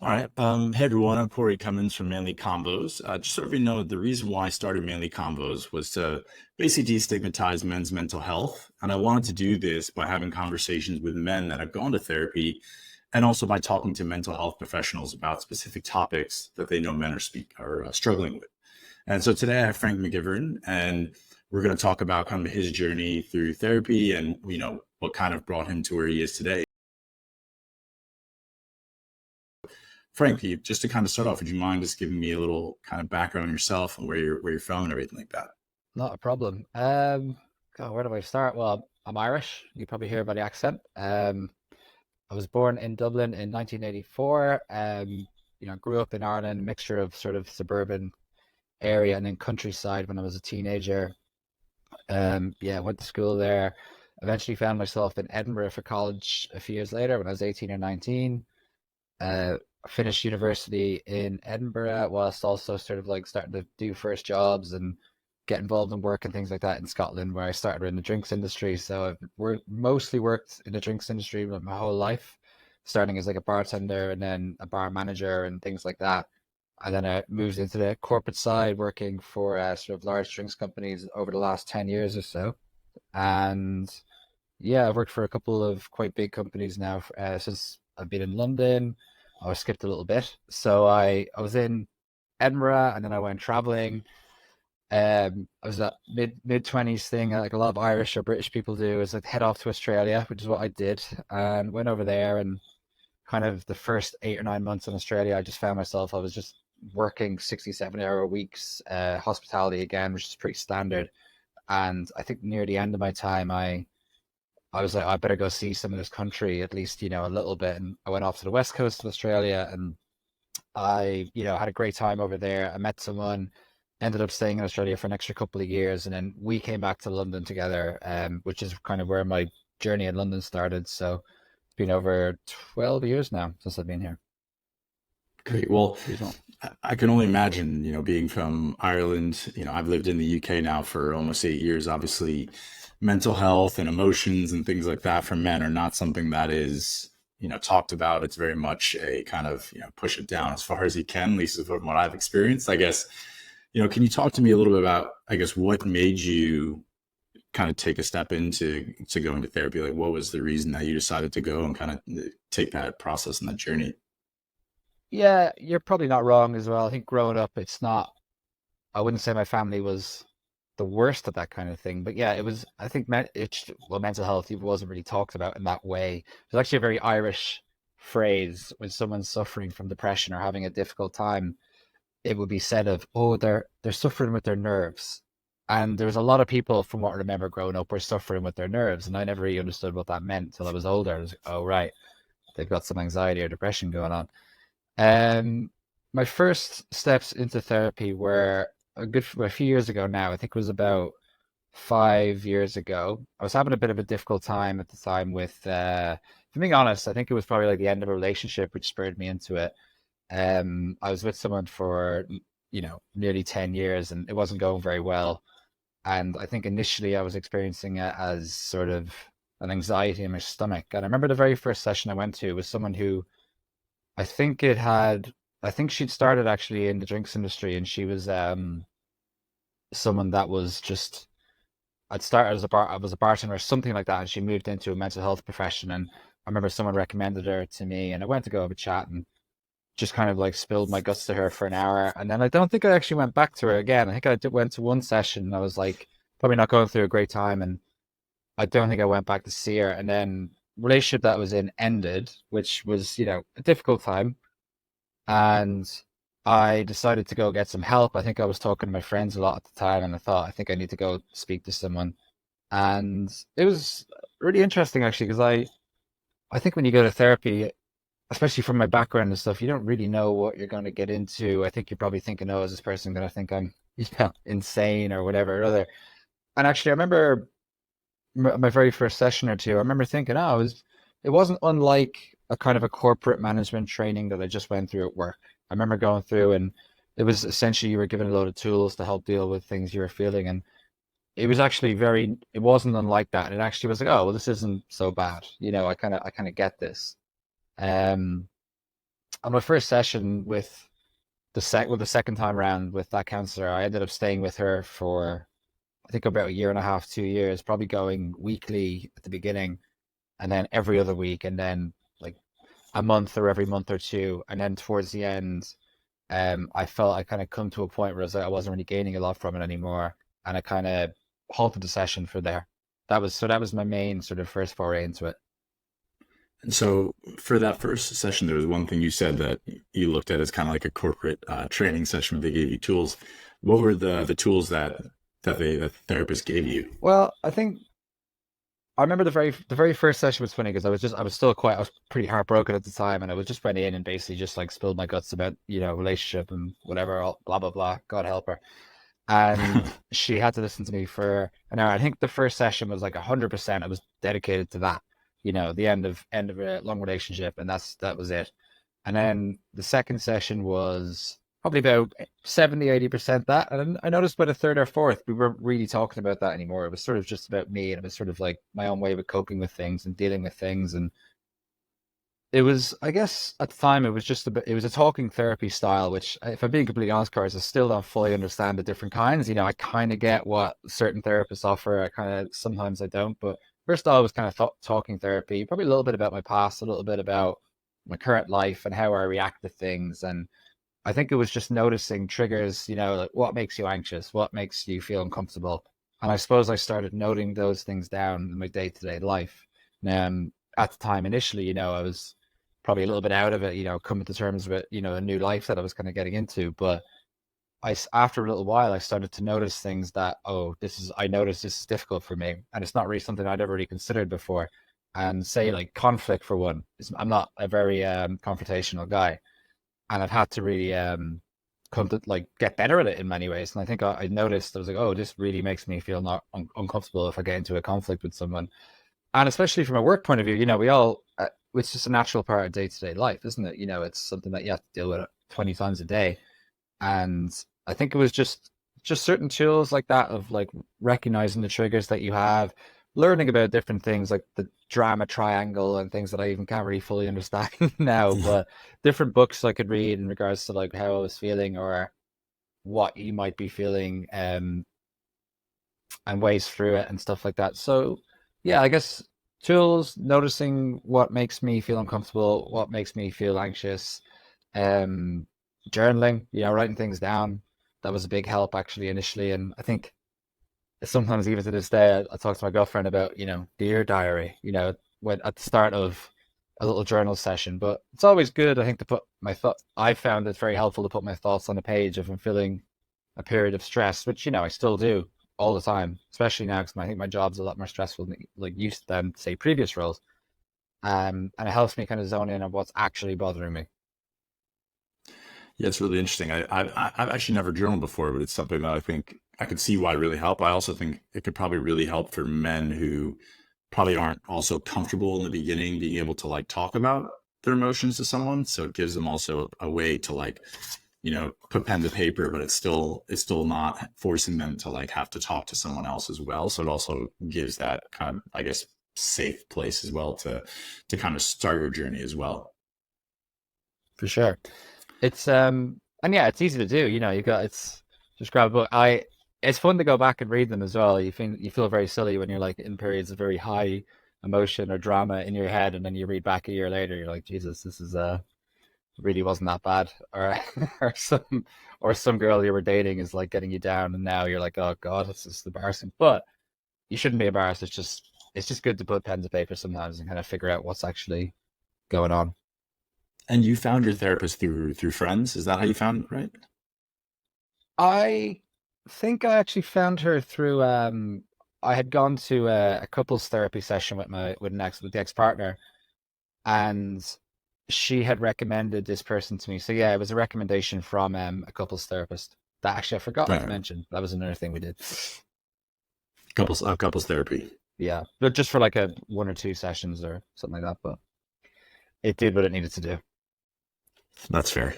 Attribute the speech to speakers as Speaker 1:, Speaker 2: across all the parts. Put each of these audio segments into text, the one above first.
Speaker 1: All right. Hey everyone, I'm Corey Cummins from Manly Combos. Just so you know, the reason why I started Manly Combos was to basically destigmatize men's mental health. And I wanted to do this by having conversations with men that have gone to therapy and also by talking to mental health professionals about specific topics that they know men are struggling with. And so today I have Frank McGivern, and we're going to talk about kind of his journey through therapy and, what kind of brought him to where he is today. Frank, just to kind of start off, would you mind just giving me a little kind of background on yourself and where you're from and everything like that?
Speaker 2: Not a problem. God, where do I start? Well, I'm Irish. You probably hear by the accent. I was born in Dublin in 1984. Grew up in Ireland, a mixture of sort of suburban area and then countryside when I was a teenager. Yeah, went to school there. Eventually found myself in Edinburgh for college a few years later when I was 18 or 19. Uh, Finished university in Edinburgh whilst also sort of like starting to do first jobs and get involved in work and things like that in Scotland, where I started in the drinks industry. So mostly worked in the drinks industry my whole life, starting as like a bartender and then a bar manager and things like that. And then I moved into the corporate side, working for sort of large drinks companies over the last 10 years or so. And yeah, I've worked for a couple of quite big companies now since I've been in London. I skipped a little bit. So I was in Edinburgh and then I went traveling. I was that mid 20s thing, like a lot of Irish or British people do, is like head off to Australia, which is what I did, and went over there. And kind of the first 8 or 9 months in Australia, I just found myself, I was just working 60, 70 hour weeks, hospitality again, which is pretty standard. And I think near the end of my time, I was like, I better go see some of this country, at least, a little bit. And I went off to the west coast of Australia and had a great time over there. I met someone, ended up staying in Australia for an extra couple of years, and then we came back to London together, which is kind of where my journey in London started. So it's been over 12 years now since I've been here.
Speaker 1: Great. Well,
Speaker 2: Beautiful.
Speaker 1: I can only imagine, being from Ireland, I've lived in the UK now for almost 8 years. Obviously, mental health and emotions and things like that for men are not something that is, talked about. It's very much a kind of, push it down as far as you can, at least from what I've experienced. I guess, can you talk to me a little bit about, I guess, what made you kind of take a step into going to therapy? Like, what was the reason that you decided to go and kind of take that process and that journey?
Speaker 2: Yeah, you're probably not wrong as well. I think growing up, I wouldn't say my family was the worst at that kind of thing, but yeah, it was, I think, mental health wasn't really talked about in that way. It's actually a very Irish phrase when someone's suffering from depression or having a difficult time. It would be said of, oh, they're suffering with their nerves. And there was a lot of people, from what I remember growing up, were suffering with their nerves, and I never really understood what that meant until I was older. I was like, oh, right, they've got some anxiety or depression going on. Um, my first steps into therapy were a few years ago now. I think it was about 5 years ago. I was having a bit of a difficult time at the time with, if I'm being honest, I think it was probably like the end of a relationship which spurred me into it. I was with someone for, nearly 10 years and it wasn't going very well. And I think initially I was experiencing it as sort of an anxiety in my stomach. And I remember the very first session I went to was someone who I think it had, I think she'd started actually in the drinks industry and she was someone that was just, I'd started as I was a bartender or something like that, and she moved into a mental health profession. And I remember someone recommended her to me, and I went to go have a chat and just kind of like spilled my guts to her for an hour. And then I don't think I actually went back to her again. I think went to one session and I was like, probably not going through a great time. And I don't think I went back to see her. And then relationship that I was in ended, which was, a difficult time. And I decided to go get some help. I think I was talking to my friends a lot at the time, and I thought, I think I need to go speak to someone. And it was really interesting actually, because I think when you go to therapy, especially from my background and stuff, you don't really know what you're going to get into. I think you're probably thinking, oh, is this person going to think I'm, insane or whatever or other. And actually, I remember my very first session or two, I remember thinking, oh, it wasn't unlike a kind of a corporate management training that I just went through at work. I remember going through and it was essentially you were given a load of tools to help deal with things you were feeling. And it was actually it wasn't unlike that. It actually was like, oh, well, this isn't so bad. I kind of get this. Um, on my first session with the second time around with that counselor, I ended up staying with her for I think about a year and a half, 2 years, probably going weekly at the beginning, and then every other week, and then like a month or every month or two, and then towards the end, I felt I kind of come to a point where I wasn't really gaining a lot from it anymore, and I kind of halted the session for there. That was my main sort of first foray into it.
Speaker 1: And so for that first session, there was one thing you said that you looked at as kind of like a corporate training session where they gave you tools. What were the tools that the therapist gave you?
Speaker 2: Well, I think I remember the very first session was funny because I was pretty heartbroken at the time, and I was just went in and basically just like spilled my guts about relationship and whatever, blah blah blah. God help her. And she had to listen to me for an hour. I think the first session was like 100%. I was dedicated to that, the end of a long relationship, and that was it. And then the second session was probably about 70, 80% that. And I noticed by the third or fourth, we weren't really talking about that anymore. It was sort of just about me, and it was sort of like my own way of coping with things and dealing with things. And it was, I guess, at the time, it was just a bit, it was a talking therapy style, which, if I'm being completely honest, Cars, I still don't fully understand the different kinds. I kind of get what certain therapists offer. I kind of, sometimes I don't, but first style was kind of talking therapy, probably a little bit about my past, a little bit about my current life and how I react to things. And I think it was just noticing triggers, like what makes you anxious, what makes you feel uncomfortable. And I suppose I started noting those things down in my day to day life. At the time, initially, I was probably a little bit out of it, coming to terms with, a new life that I was kind of getting into. But after a little while, I started to notice things that, oh, I noticed this is difficult for me. And it's not really something I'd ever really considered before. And say, like, conflict for one, I'm not a very confrontational guy, and I've had to really come to like get better at it in many ways. And I think I noticed I was like, oh, this really makes me feel not uncomfortable if I get into a conflict with someone, and especially from a work point of view, we all it's just a natural part of day to day life, isn't it? It's something that you have to deal with 20 times a day, and I think it was just certain tools like that of like recognizing the triggers that you have, learning about different things like the drama triangle and things that I even can't really fully understand now, but different books I could read in regards to like how I was feeling or what you might be feeling, and ways through it and stuff like that. So yeah, I guess tools, noticing what makes me feel uncomfortable, what makes me feel anxious, um, journaling, writing things down. That was a big help actually initially. And I think sometimes even to this day, I talk to my girlfriend about, dear diary, when at the start of a little journal session. But it's always good, I think, to put my thought. I found it very helpful to put my thoughts on a page if I'm feeling a period of stress, which I still do all the time, especially now because I think my job's a lot more stressful than like used than say previous roles. And it helps me kind of zone in on what's actually bothering me.
Speaker 1: Yeah, it's really interesting. I've actually never journaled before, but it's something that I think I could see why it really help. I also think it could probably really help for men who probably aren't also comfortable in the beginning being able to like talk about their emotions to someone. So it gives them also a way to like, put pen to paper, but it's still not forcing them to like have to talk to someone else as well. So it also gives that kind of, I guess, safe place as well to kind of start your journey as well.
Speaker 2: For sure. It's and yeah, it's easy to do. You got it's just grab a book. It's fun to go back and read them as well. You feel very silly when you're like in periods of very high emotion or drama in your head, and then you read back a year later, you're like, Jesus, this is really wasn't that bad. Or or some girl you were dating is like getting you down, and now you're like, oh God, this is embarrassing. But you shouldn't be embarrassed. It's just good to put pen to paper sometimes and kind of figure out what's actually going on.
Speaker 1: And you found your therapist through friends. Is that how you found it, right?
Speaker 2: I think I actually found her through I had gone to a couples therapy session with the ex partner, and she had recommended this person to me. So yeah, it was a recommendation from a couples therapist that actually I forgot to
Speaker 1: Right.
Speaker 2: mention. That was another thing we did.
Speaker 1: Couples therapy.
Speaker 2: Yeah, but just for like a 1 or 2 sessions or something like that. But it did what it needed to do.
Speaker 1: That's fair.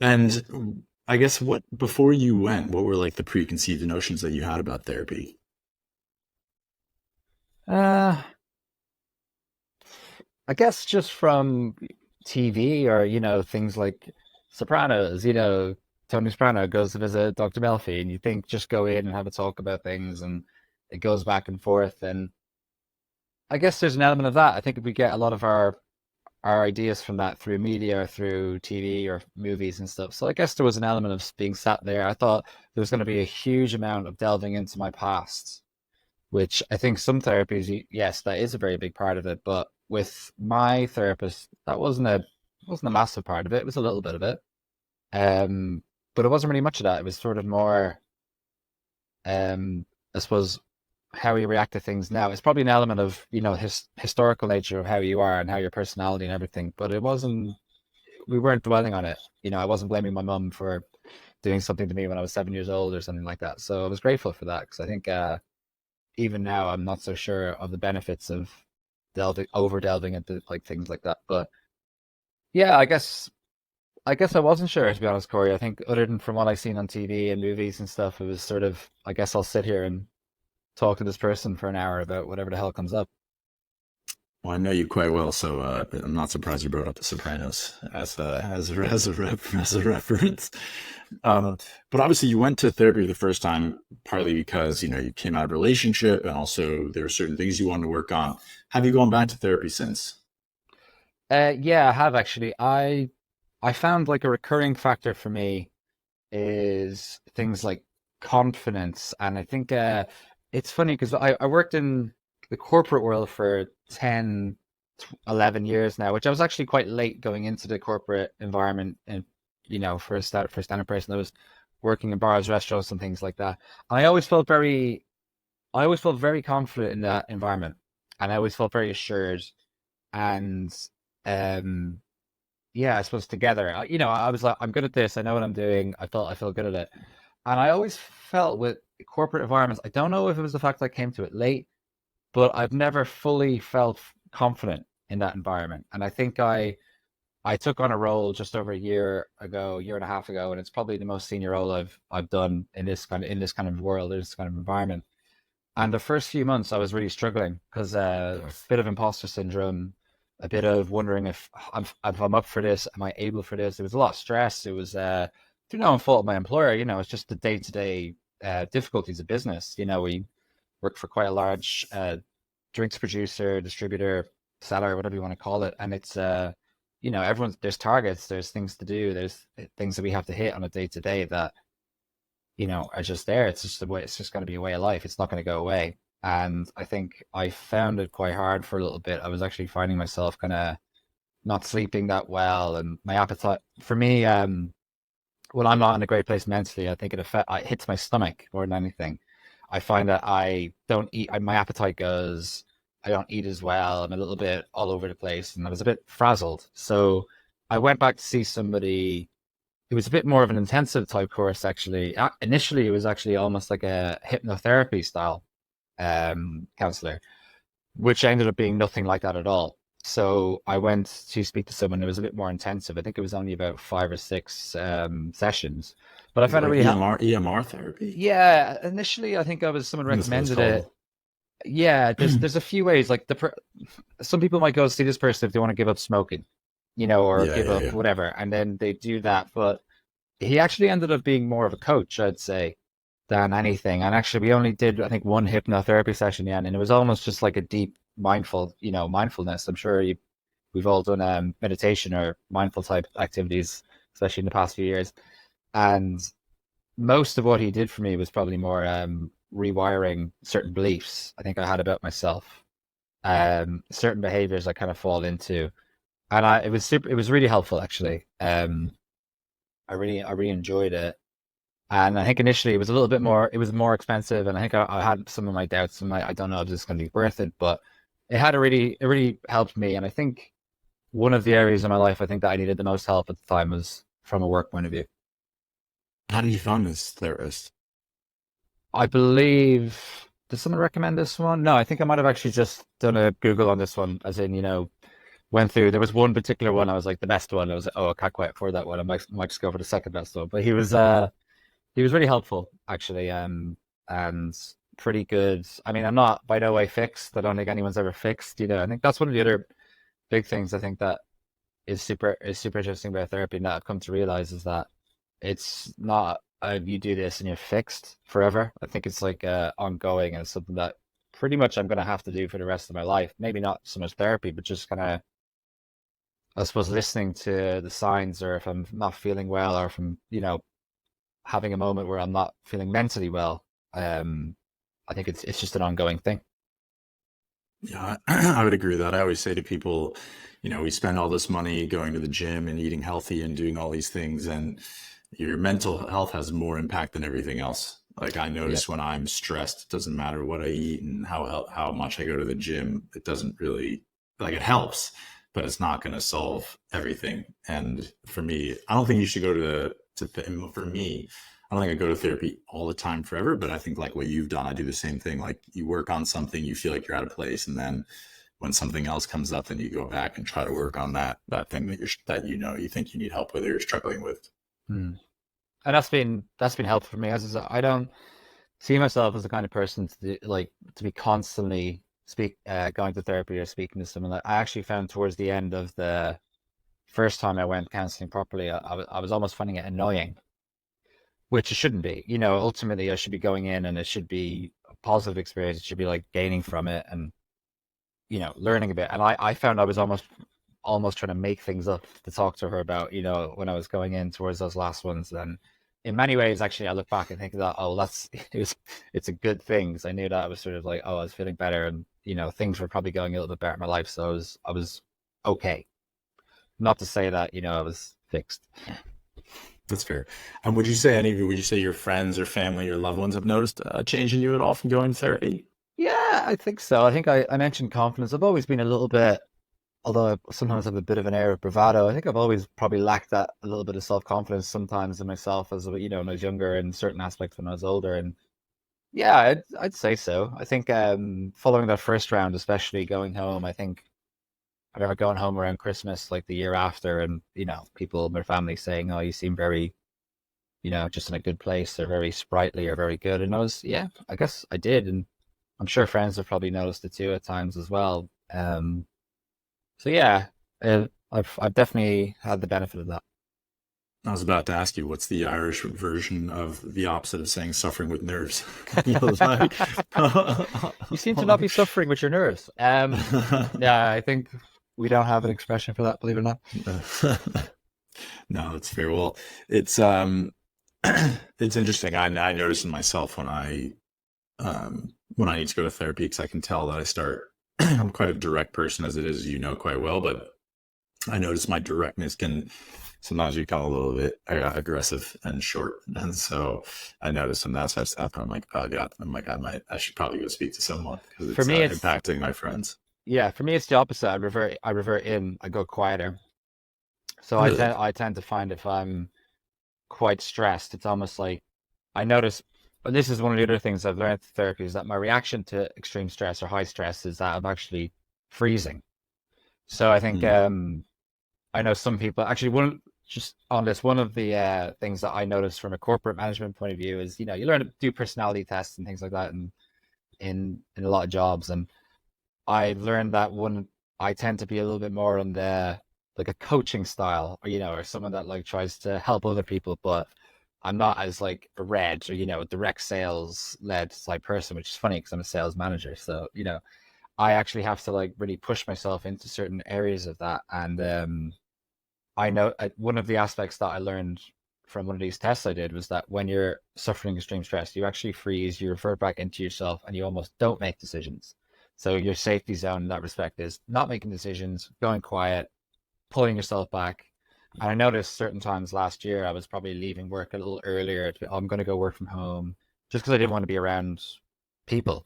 Speaker 1: And I guess what before you went, what were like the preconceived notions that you had about therapy?
Speaker 2: Uh, I guess just from TV or, things like Sopranos, Tony Soprano goes to visit Dr. Melfi and you think just go in and have a talk about things and it goes back and forth. And I guess there's an element of that. I think we get a lot of our ideas from that through media or through TV or movies and stuff. So I guess there was an element of being sat there. I thought there was going to be a huge amount of delving into my past, which I think some therapies, yes, that is a very big part of it. But with my therapist, that wasn't a massive part of it. It was a little bit of it. Um, but it wasn't really much of that. It was sort of more, I suppose, how you react to things now. It's probably an element of, historical nature of how you are and how your personality and everything. But it wasn't. We weren't dwelling on it. I wasn't blaming my mum for doing something to me when I was 7 years old or something like that. So I was grateful for that because I think even now I'm not so sure of the benefits of delving into like things like that. But yeah, I guess I wasn't sure, to be honest, Corey. I think other than from what I've seen on TV and movies and stuff, it was sort of, I guess I'll sit here and talk to this person for an hour about whatever the hell comes up.
Speaker 1: Well, I know you quite well, so I'm not surprised you brought up The Sopranos as a reference. Um, but obviously, you went to therapy the first time partly because you came out of a relationship, and also there were certain things you wanted to work on. Have you gone back to therapy since?
Speaker 2: Yeah, I have actually. I found like a recurring factor for me is things like confidence, and I think it's funny because I worked in the corporate world for 10, 11 years now, which I was actually quite late going into the corporate environment, and for a standard person, I was working in bars, restaurants, and things like that. And I always felt very confident in that environment, and I always felt very assured. And um, yeah, I suppose together, I was like, I'm good at this. I know what I'm doing. I felt good at it, and I always felt with corporate environments. I don't know if it was the fact that I came to it late, but I've never fully felt confident in that environment. And I think I took on a role just over a year ago, year and a half ago, and it's probably the most senior role I've done in this kind of world, in this kind of environment. And the first few months, I was really struggling because a bit of imposter syndrome, a bit of wondering if I'm up for this, am I able for this? There was a lot of stress. It was through no fault of my employer. It's just the day to day difficulties of business. We work for quite a large drinks producer, distributor, seller, whatever you want to call it, and it's everyone's there's targets, there's things to do, there's things that we have to hit on a day to day that are just there. It's just the way. It's just going to be a way of life. It's not going to go away. And I think I found it quite hard for a little bit. I was actually finding myself kind of not sleeping that well, and my appetite. For me, when I'm not in a great place mentally, I think it hits my stomach more than anything. I find that I don't eat. My appetite goes. I don't eat as well. I'm a little bit all over the place, and I was a bit frazzled. So I went back to see somebody. It was a bit more of an intensive type course, actually. Initially, it was actually almost like a hypnotherapy style counselor, which ended up being nothing like that at all. So I went to speak to someone who was a bit more intensive. I think it was only about 5 or 6 sessions, but I
Speaker 1: Is it
Speaker 2: found it
Speaker 1: like
Speaker 2: really
Speaker 1: EMR therapy?
Speaker 2: yeah. Initially, I think someone
Speaker 1: I think that's what it's
Speaker 2: recommended it.
Speaker 1: called.
Speaker 2: Yeah, there's a few ways. Like some people might go see this person if they want to give up smoking, or
Speaker 1: Yeah,
Speaker 2: give
Speaker 1: yeah,
Speaker 2: up
Speaker 1: yeah.
Speaker 2: whatever, and then they do that. But he actually ended up being more of a coach, I'd say, than anything. And actually, we only did, I think, one hypnotherapy session, yeah, and it was almost just like a deep mindfulness. I'm sure we've all done meditation or mindful type activities, especially in the past few years. And most of what he did for me was probably more rewiring certain beliefs I think I had about myself, certain behaviors I kind of fall into. And it was really helpful actually. I really enjoyed it. And I think initially it was more expensive, and I think I had some of my doubts. I don't know if this is going to be worth it, but it really helped me. And I think one of the areas in my life I think that I needed the most help at the time was from a work point of view.
Speaker 1: How did you find this therapist?
Speaker 2: I believe, did someone recommend this one? No, I think I might have actually just done a Google on this one, as in, went through. There was one particular one I was like the best one. I was like, oh, I can't quite afford that one. I might just go for the second best one. But he was really helpful actually, and pretty good. I mean, I'm not by no way fixed. I don't think anyone's ever fixed. I think that's one of the other big things. I think that is super interesting about therapy, and that I've come to realize is that it's not you do this and you're fixed forever. I think it's like ongoing, and it's something that pretty much I'm gonna have to do for the rest of my life. Maybe not so much therapy, but just kind of, I suppose, listening to the signs, or if I'm not feeling well, or if I'm, having a moment where I'm not feeling mentally well. Um, I think it's just an ongoing thing.
Speaker 1: Yeah, I would agree with that. I always say to people, we spend all this money going to the gym and eating healthy and doing all these things, and your mental health has more impact than everything else. Like I
Speaker 2: Yeah.
Speaker 1: notice when I'm stressed, it doesn't matter what I eat and how much I go to the gym. It doesn't really like it helps, but it's not going to solve everything. And for me, I don't think you should go for me. I don't think I go to therapy all the time forever, but I think like what you've done, I do the same thing. Like you work on something, you feel like you're out of place, and then when something else comes up, then you go back and try to work on that thing you think you need help with or you're struggling with.
Speaker 2: Hmm. And that's been helpful for me. As I said, I don't see myself as the kind of person to be constantly going to therapy or speaking to someone. Like, I actually found towards the end of the first time I went counseling properly, I was almost finding it annoying, which it shouldn't be. Ultimately, I should be going in and it should be a positive experience. It should be like gaining from it and learning a bit. And I found I was almost trying to make things up to talk to her about, when I was going in towards those last ones. And in many ways, actually, I look back and think that, oh, it's a good thing, because I knew that I was sort of like, oh, I was feeling better, and things were probably going a little bit better in my life, so I was okay. Not to say that I was fixed.
Speaker 1: That's fair. And would you say your friends or family or loved ones have noticed a change in you at all from going to therapy?
Speaker 2: Yeah, I think so. I think I mentioned confidence. I've always been a little bit, although I sometimes have a bit of an air of bravado. I think I've always probably lacked that a little bit of self-confidence sometimes in myself, as when I was younger, and certain aspects when I was older. And yeah, I'd say so. I think following that first round, especially going home, I think I remember going home around Christmas, like the year after, and people, my family saying, "Oh, you seem very, just in a good place, or very sprightly, or very good." And yeah, I guess I did, and I'm sure friends have probably noticed it too at times as well. So yeah, I've definitely had the benefit of that.
Speaker 1: I was about to ask you, what's the Irish version of the opposite of saying suffering with nerves? Like,
Speaker 2: You seem to not be suffering with your nerves. Yeah, I think we don't have an expression for that, believe it or not.
Speaker 1: no, it's fair. Well, it's it's interesting. I notice in myself when I need to go to therapy because I can tell that I start. I'm quite a direct person as it is, quite well, but I notice my directness can sometimes become a little bit aggressive and short. And so I notice when that starts to happen, I'm like, oh God, I should probably go speak to someone because
Speaker 2: For
Speaker 1: it's
Speaker 2: me, it's
Speaker 1: impacting my friends.
Speaker 2: yeah. For me, it's the opposite. I revert in. I go quieter. So I
Speaker 1: Really?
Speaker 2: tend I tend to find if I'm quite stressed, it's almost like I notice. But this is one of the other things I've learned through therapy, is that my reaction to extreme stress or high stress is that I'm actually freezing. So I think
Speaker 1: Mm.
Speaker 2: I know some people actually, just on this, one of the things that I noticed from a corporate management point of view is, you learn to do personality tests and things like that, and in a lot of jobs. And I learned that one, I tend to be a little bit more on the like a coaching style, or or someone that like tries to help other people, but I'm not as like a red, or direct sales led type person, which is funny because I'm a sales manager. So I actually have to like really push myself into certain areas of that. And I know one of the aspects that I learned from one of these tests I did was that when you're suffering extreme stress, you actually freeze, you revert back into yourself, and you almost don't make decisions. So your safety zone in that respect is not making decisions, going quiet, pulling yourself back. And I noticed certain times last year I was probably leaving work a little earlier. Oh, I'm going to go work from home, just because I didn't want to be around people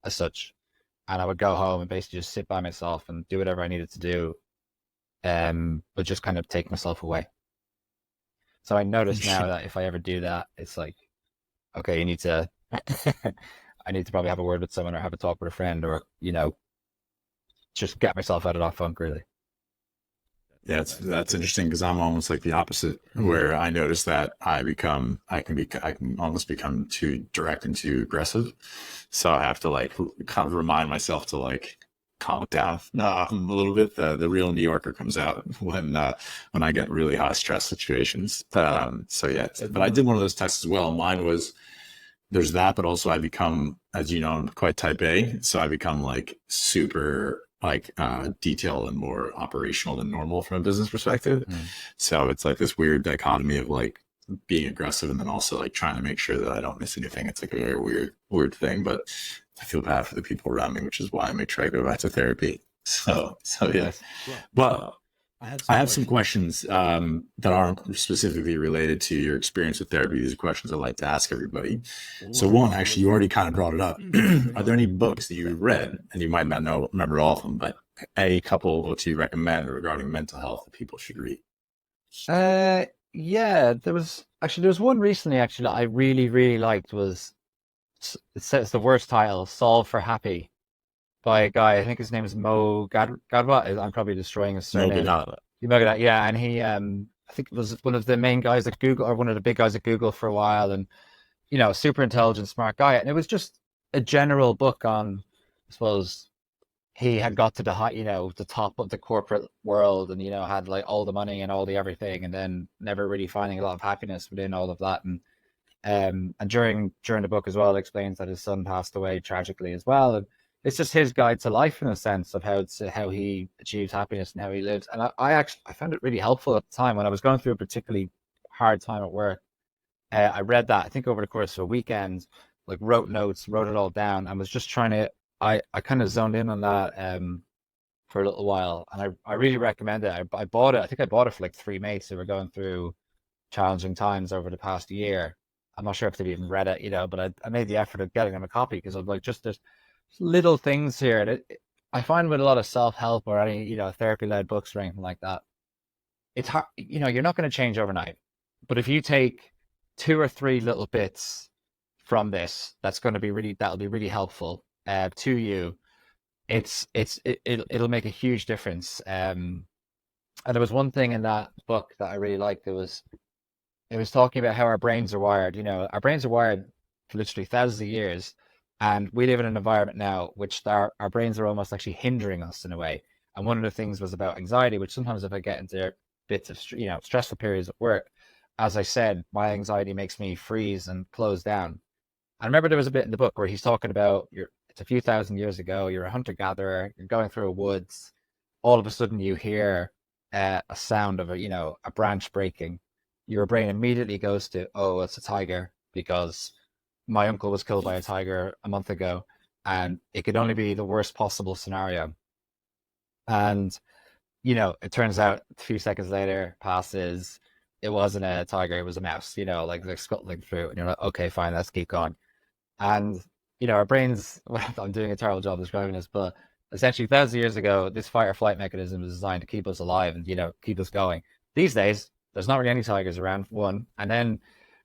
Speaker 2: as such. And I would go home and basically just sit by myself and do whatever I needed to do, but just kind of take myself away. So I notice now
Speaker 1: Interesting.
Speaker 2: that if I ever do that, it's like, okay, you need to, I need to probably have a word with someone, or have a talk with a friend, or, just get myself out of that funk, really.
Speaker 1: Yeah, that's interesting because I'm almost like the opposite, where I notice that I can almost become too direct and too aggressive. So I have to like kind of remind myself to like calm it down a little bit. The real New Yorker comes out when I get really high stress situations. So yeah, but I did one of those tests as well. Mine was there's that, but also I become, as you know, I'm quite type A, so I become like super like detailed and more operational than normal from a business perspective.
Speaker 2: Mm.
Speaker 1: So it's like this weird dichotomy of like being aggressive and then also like trying to make sure that I don't miss anything. It's like a very weird thing, but I feel bad for the people around me, which is why I make sure I go back to therapy. So yeah.
Speaker 2: Nice.
Speaker 1: Well,
Speaker 3: I had
Speaker 1: I
Speaker 3: some
Speaker 1: have some
Speaker 3: questions.
Speaker 1: questions that aren't specifically related to your experience with therapy. These are questions I like to ask everybody. So, one, actually, you already kind of brought it up. Are there any books that you read, and you might not know remember all of them, but a couple books you recommend regarding mental health that people should read?
Speaker 2: Uh, yeah, there was one recently actually that I really, really liked was it says the worst title, Solve for Happy by a guy. I think his name is Mo Gadwa. I'm probably destroying his
Speaker 1: No, but
Speaker 2: surname.
Speaker 1: not.
Speaker 2: You know that, yeah. And he, I think was one of the main guys at Google or one of the big guys at Google for a while, and super intelligent, smart guy. And it was just a general book on, I suppose, he had got to the high, the top of the corporate world, and had like all the money and all the everything, and then never really finding a lot of happiness within all of that. And during the book as well, it explains that his son passed away tragically as well, and it's just his guide to life in a sense of how he achieves happiness and how he lives. And I found it really helpful at the time when I was going through a particularly hard time at work. I read that I think over the course of a weekend, like wrote notes, wrote it all down, and was just trying to. I kind of zoned in on that for a little while, and I really recommend it. I bought it. I think I bought it for like three mates who were going through challenging times over the past year. I'm not sure if they've even read it, but I made the effort of getting them a copy because I'm like, just there's little things here that I find with a lot of self-help or any, therapy-led books or anything like that. It's hard, you're not going to change overnight, but if you take two or three little bits from this, that'll be really helpful to you. It'll make a huge difference. And there was one thing in that book that I really liked. It was talking about how our brains are wired. Our brains are wired for literally thousands of years, and we live in an environment now which our brains are almost actually hindering us in a way. And one of the things was about anxiety, which sometimes if I get into bits of stressful periods at work, as I said, my anxiety makes me freeze and close down. I remember there was a bit in the book where he's talking about it's a few thousand years ago. You're a hunter gatherer. You're going through a woods. All of a sudden, you hear a sound of a branch breaking. Your brain immediately goes to, oh, it's a tiger because my uncle was killed by a tiger a month ago, and it could only be the worst possible scenario. And it turns out a few seconds later passes. It wasn't a tiger; it was a mouse. Like they're scuttling through, and you're like, okay, fine, let's keep going. And our brains. Well, I'm doing a terrible job describing this, but essentially, thousands of years ago, this fight or flight mechanism was designed to keep us alive and keep us going. These days, there's not really any tigers around. One, and then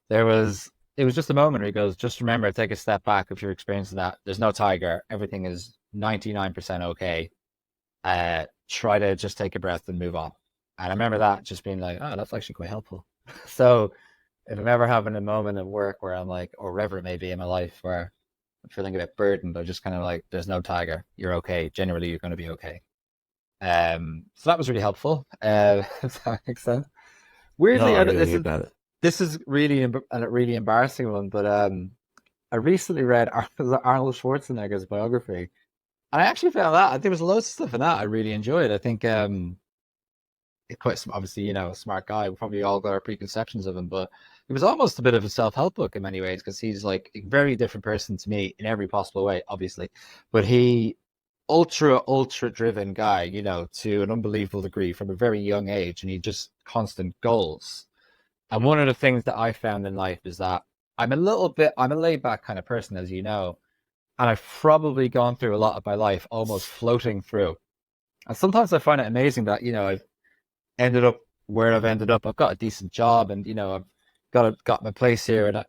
Speaker 2: there was. It was just a moment where he goes, just remember, take a step back if you're experiencing that. There's no tiger. Everything is 99% okay. Try to just take a breath and move on. And I remember that just being like, oh, that's actually quite helpful. So if I'm ever having a moment at work where I'm like, or wherever it may be in my life where I'm feeling a bit burdened, or just kind of like, there's no tiger, you're okay. Generally, you're going to be okay. So that was really helpful. If that makes sense.
Speaker 1: No,
Speaker 2: Weirdly,
Speaker 1: I really get that.
Speaker 2: this is really a really embarrassing one, but I recently read Arnold Schwarzenegger's biography, and I actually found that there was loads of stuff in that I really enjoyed. I think quite obviously, a smart guy. We probably all got our preconceptions of him, but it was almost a bit of a self-help book in many ways because he's like a very different person to me in every possible way, obviously. But he ultra driven guy, to an unbelievable degree from a very young age, and he just constant goals. And one of the things that I found in life is that I'm a laid back kind of person, as you know, and I've probably gone through a lot of my life almost floating through. And sometimes I find it amazing that, I've ended up where I've ended up. I've got a decent job, and I've got my place here, and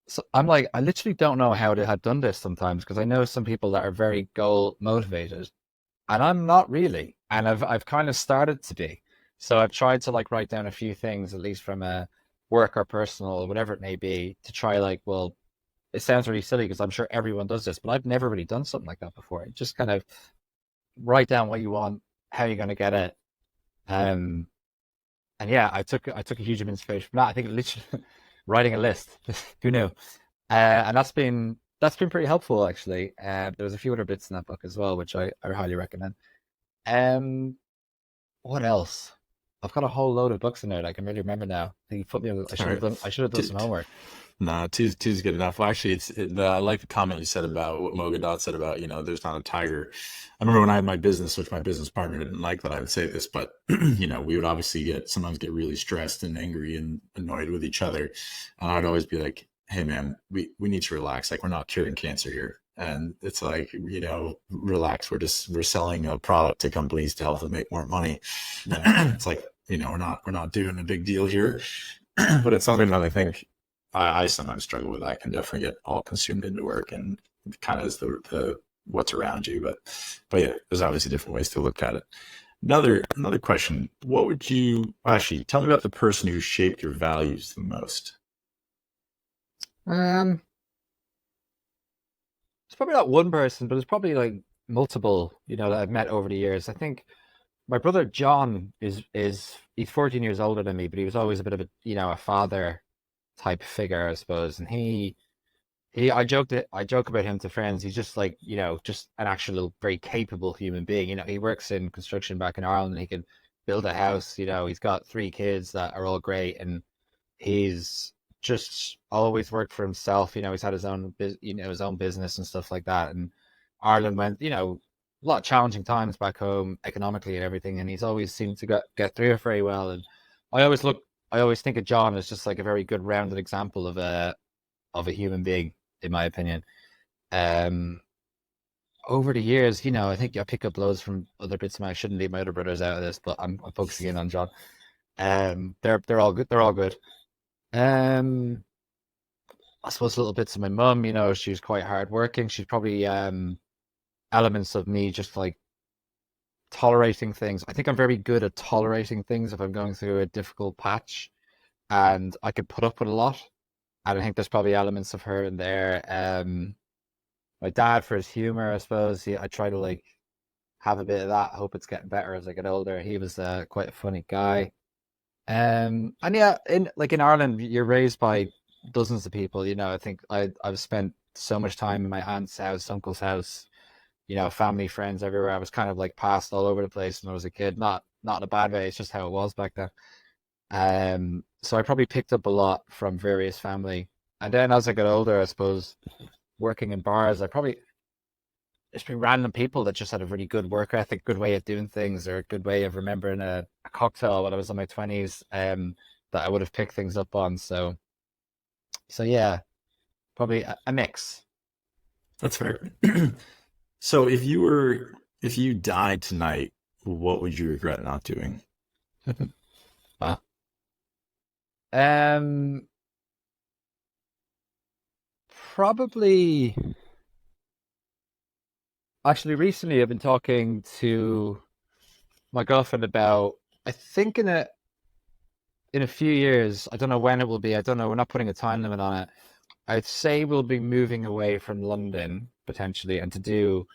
Speaker 2: so I'm like, I literally don't know how to have done this sometimes because I know some people that are very goal motivated, and I'm not really, and I've kind of started to be. So I've tried to like write down a few things, at least from a work or personal or whatever it may be, to try like, well, it sounds really silly because I'm sure everyone does this, but I've never really done something like that before. It just kind of write down what you want, how you're going to get it. Um, and yeah, I took a huge inspiration from that. I think literally writing a list. Who knew? And that's been pretty helpful actually. There was a few other bits in that book as well, which I highly recommend. Um, what else? I've got a whole load of books in there that I can really remember now. I think you put me on,
Speaker 1: All right.
Speaker 2: I should have done
Speaker 1: T-
Speaker 2: some
Speaker 1: t-
Speaker 2: homework.
Speaker 1: Nah, two's good enough. Well, actually, I like the comment you said about what Mogadot said about, there's not a tiger. I remember when I had my business, which my business partner didn't like that I would say this, but we would obviously sometimes get really stressed and angry and annoyed with each other. And I'd always be like, hey man, we need to relax. Like we're not curing cancer here. And it's like, relax. We're selling a product to companies to help them make more money.
Speaker 2: Yeah.
Speaker 1: It's like, we're not doing a big deal here. But it's something that I think I sometimes struggle with. I can definitely get all consumed into work and kind of is the what's around you. But yeah, there's obviously different ways to look at it. Another question. What would you actually tell me about the person who shaped your values the most?
Speaker 2: Um, it's probably not one person, but it's probably like multiple, that I've met over the years. I think my brother John is he's 14 years older than me, but he was always a bit of a father type figure, I suppose. And I joke about him to friends. He's just like, just an actual very capable human being. He works in construction back in Ireland. He can build a house. He's got three kids that are all great, and he's just always worked for himself. He's had his own business and stuff like that. And Ireland went, a lot of challenging times back home economically and everything, and he's always seemed to get through it very well. And I always look, I always think of John as just like a very good rounded example of a human being, in my opinion. Um, Over the years, I think I pick up loads from other bits of my. I shouldn't leave my other brothers out of this, but I'm focusing in on John. They're all good. They're all good. Um, I suppose little bits of my mum. She's quite hardworking. She's probably elements of me just like tolerating things. I think I'm very good at tolerating things if I'm going through a difficult patch, and I could put up with a lot. And I think there's probably elements of her in there. My dad for his humor, I suppose. I try to like have a bit of that. I hope it's getting better as I get older. He was quite a funny guy. And yeah, in Ireland, you're raised by dozens of people. I think I've spent so much time in my aunt's house, uncle's house, family, friends everywhere. I was kind of like passed all over the place when I was a kid. Not in a bad way. It's just how it was back then. So I probably picked up a lot from various family. And then as I got older, I suppose working in bars, I probably it's been random people that just had a really good work ethic, good way of doing things, or a good way of remembering a cocktail when I was in my 20s, that I would have picked things up on. So yeah, probably a mix.
Speaker 1: That's fair. So if you died tonight, what would you regret not doing?
Speaker 2: Wow. Um, Probably actually recently I've been talking to my girlfriend about I think in a few years, I don't know when it will be, I don't know, we're not putting a time limit on it. I'd say we'll be moving away from London potentially and to do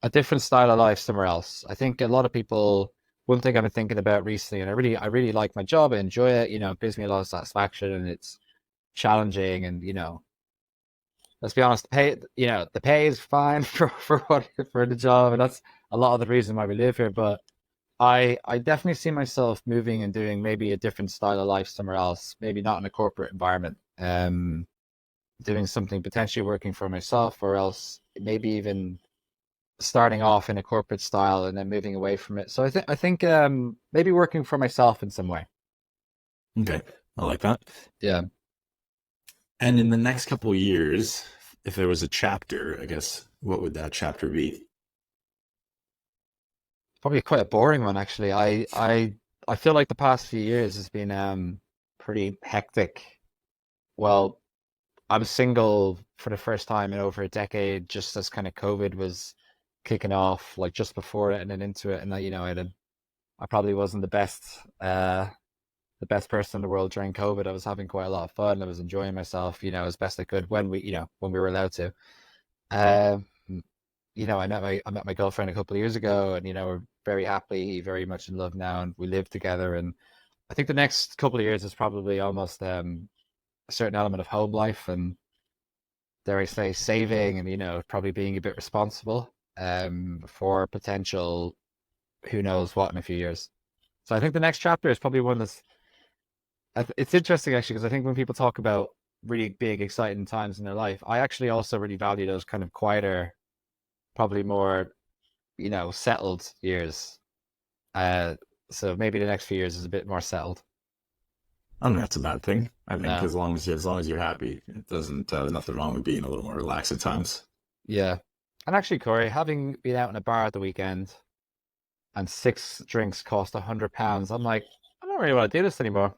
Speaker 2: a different style of life somewhere else. I think a lot of people, one thing I've been thinking about recently, and I really like my job, I enjoy it, it gives me a lot of satisfaction and it's challenging and, let's be honest, the pay is fine for the job and that's a lot of the reason why we live here, but I definitely see myself moving and doing maybe a different style of life somewhere else, maybe not in a corporate environment. Doing something potentially working for myself or else maybe even starting off in a corporate style and then moving away from it. So I think maybe working for myself in some way.
Speaker 1: Okay, I like that.
Speaker 2: Yeah.
Speaker 1: And in the next couple of years, if there was a chapter, I guess, what would that chapter be?
Speaker 2: Probably quite a boring one actually. I feel like the past few years has been pretty hectic. Well, I was single for the first time in over a decade, just as kind of COVID was kicking off, like just before it and then into it. And I probably wasn't the best person in the world during COVID. I was having quite a lot of fun. I was enjoying myself, as best I could when we were allowed to. Um, I met my girlfriend a couple of years ago, and we're very happy, very much in love now, and we live together. And I think the next couple of years is probably almost a certain element of home life, and dare I say, saving, and probably being a bit responsible for potential who knows what in a few years. So I think the next chapter is probably one that's it's interesting actually because I think when people talk about really big, exciting times in their life, I actually also really value those kind of quieter, probably more settled years. Uh, so maybe the next few years is a bit more settled.
Speaker 1: I don't think that's a bad thing. I think
Speaker 2: No,
Speaker 1: as long as you're happy, it doesn't. There's nothing wrong with being a little more relaxed at times.
Speaker 2: yeah. And actually, Corey, having been out in a bar at the weekend and 6 drinks cost £100, I'm like, I don't really want to do this anymore.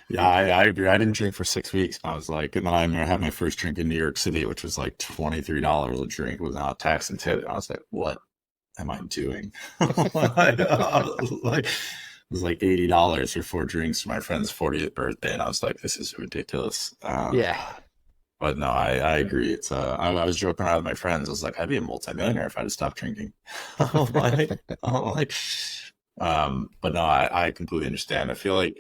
Speaker 1: Yeah, I agree. I didn't drink for 6 weeks. I was like, and then I remember I had my first drink in New York City, which was like $23 a drink without tax and tip. I was like, what am I doing? Like, it was like $80 for 4 drinks for my friend's 40th birthday, and I was like, this is ridiculous.
Speaker 2: Yeah,
Speaker 1: But no, I agree. I was joking around with my friends. I was like, I'd be a multimillionaire if I just stopped drinking. I'm like, but no, I completely understand. I feel like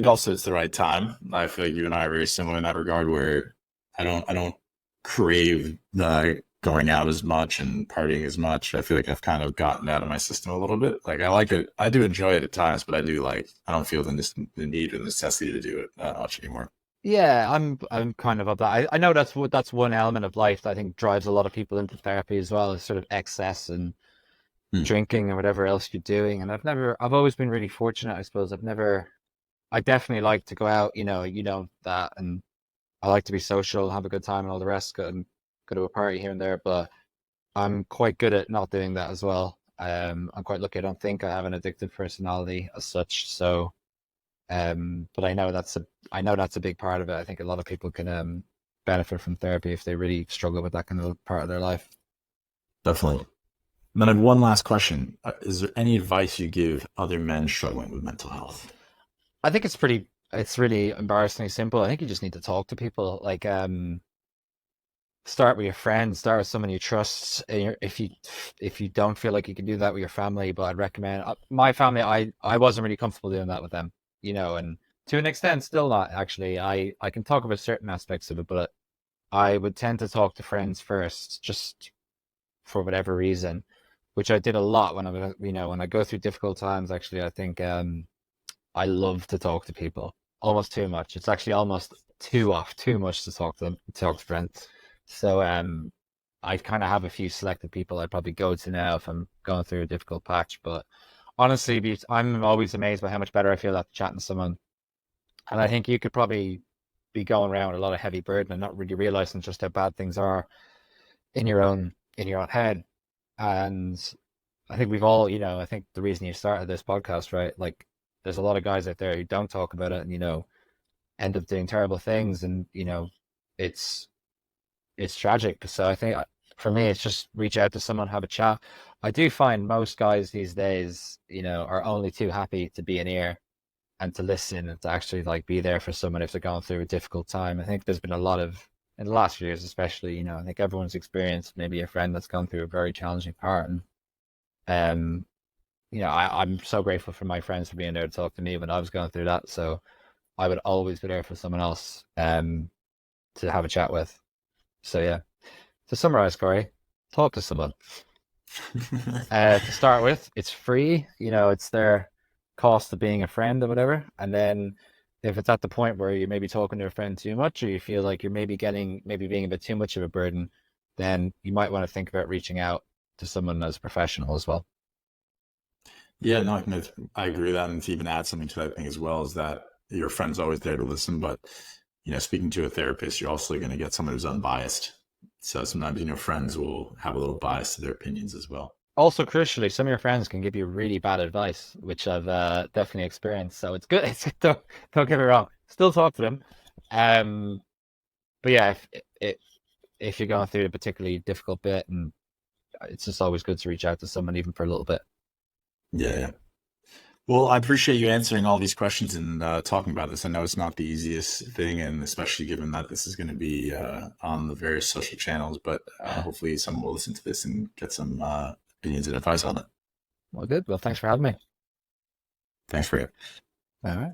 Speaker 1: also it's the right time. I feel like you and I are very similar in that regard, where I don't crave the going out as much and partying as much. I feel like I've kind of gotten out of my system a little bit. Like I like it, I do enjoy it at times, but I don't feel the need or the necessity to do it that much anymore.
Speaker 2: yeah. I'm kind of that. I know that's one element of life that I think drives a lot of people into therapy as well, is sort of excess and
Speaker 1: Hmm.
Speaker 2: drinking and whatever else you're doing. And I've always been really fortunate, I suppose. I definitely like to go out, that, and I like to be social, have a good time and all the rest, go to a party here and there, but I'm quite good at not doing that as well. I'm quite lucky. I don't think I have an addictive personality as such. So, but I know that's a big part of it. I think a lot of people can benefit from therapy if they really struggle with that kind of part of their life.
Speaker 1: Definitely. And then I have one last question. Is there any advice you give other men struggling with mental health?
Speaker 2: I think it's really embarrassingly simple. I think you just need to talk to people. Like, start with your friends, start with someone you trust. And if you don't feel like you can do that with your family, but I'd recommend my family. I wasn't really comfortable doing that with them, and to an extent, still not actually. I can talk about certain aspects of it, but I would tend to talk to friends first, just for whatever reason, which I did a lot when I go through difficult times. Actually, I think I love to talk to people almost too much. It's actually almost too much to talk to friends. So I kind of have a few selected people I'd probably go to now if I'm going through a difficult patch. But honestly, I'm always amazed by how much better I feel after chatting to someone. And I think you could probably be going around with a lot of heavy burden and not really realizing just how bad things are in your own head. And I think we've all, I think the reason you started this podcast, right? Like, there's a lot of guys out there who don't talk about it and, end up doing terrible things. And, it's, it's tragic. So I think for me, it's just reach out to someone, have a chat. I do find most guys these days, are only too happy to be an ear and to listen and to actually like be there for someone if they're going through a difficult time. I think there's been a lot of, in the last few years, especially, I think everyone's experienced maybe a friend that's gone through a very challenging part. And, um, I'm so grateful for my friends for being there to talk to me when I was going through that. So I would always be there for someone else to have a chat with. So yeah, to summarize, Corey, talk to someone. To start with, it's free. It's their cost of being a friend or whatever. And then if it's at the point where you're maybe talking to a friend too much, or you feel like you're maybe being a bit too much of a burden, then you might want to think about reaching out to someone as a professional as well.
Speaker 1: Yeah, no, I agree with that. And to even add something to that thing as well is that your friend's always there to listen, but speaking to a therapist, you're also going to get someone who's unbiased. So sometimes, friends will have a little bias to their opinions as well.
Speaker 2: Also, crucially, some of your friends can give you really bad advice, which I've definitely experienced. So it's good. Don't get me wrong. Still talk to them. Um, but yeah, if you're going through a particularly difficult bit, and it's just always good to reach out to someone, even for a little bit.
Speaker 1: Yeah, yeah. Well, I appreciate you answering all these questions and talking about this. I know it's not the easiest thing, and especially given that this is going to be on the various social channels, but hopefully someone will listen to this and get some opinions and advice on it.
Speaker 2: Well, good. Well, thanks for having me.
Speaker 1: Thanks for it.
Speaker 2: All right.